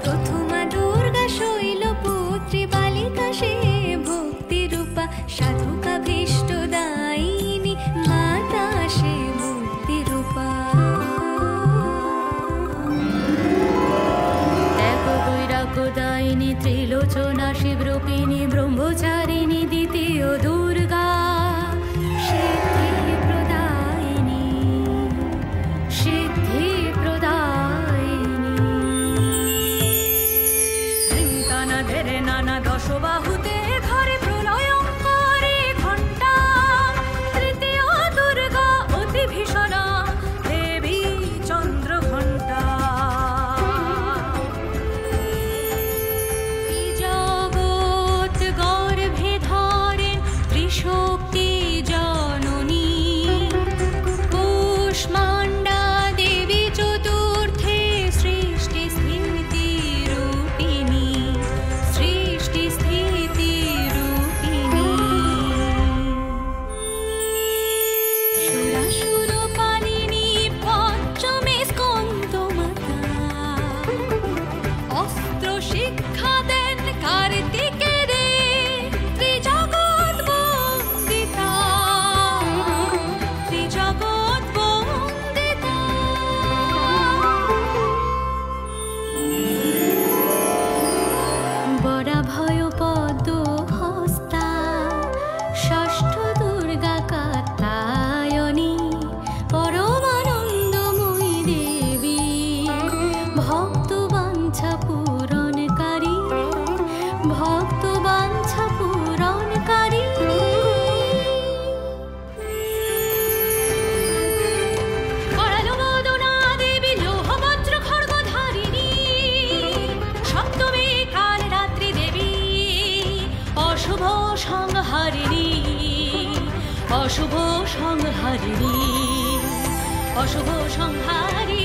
প্রথমা দুর্গা শৈলপুত্রী বালিকা সে ভক্তি রূপা সাধুকা ভীষ্ট দায়িনী মাতা সে মুক্তি রূপা। বৈরাগ্যদায়িনী ত্রিলোচনা শিবরূপিণী ব্রহ্মচারিণী দ্বিতীয় দুর্গা সিদ্ধি প্রদায়িনী সিদ্ধি প্রদায়িনী। চিন্তানা ধেরে নানা দশবাহুতে ধরে প্রলয়ঙ্করী ঘণ্টা তৃতীয় দুর্গা অতি ভীষণা দেবী চন্দ্রঘণ্টা। শক্তি জননী কুষ্মাণ্ডা দেবী চতুর্থে সৃষ্টি স্থিতি রূপিণী সৃষ্টি স্থিতি রূপিণী। সুরাসুর পালিনী পঞ্চমে স্কন্দ মাতা অস্ত্র শিক্ষা দেন কার্তিকে সংহারিণী অশুভ সংহারিণী অশুভ সংহারিণী।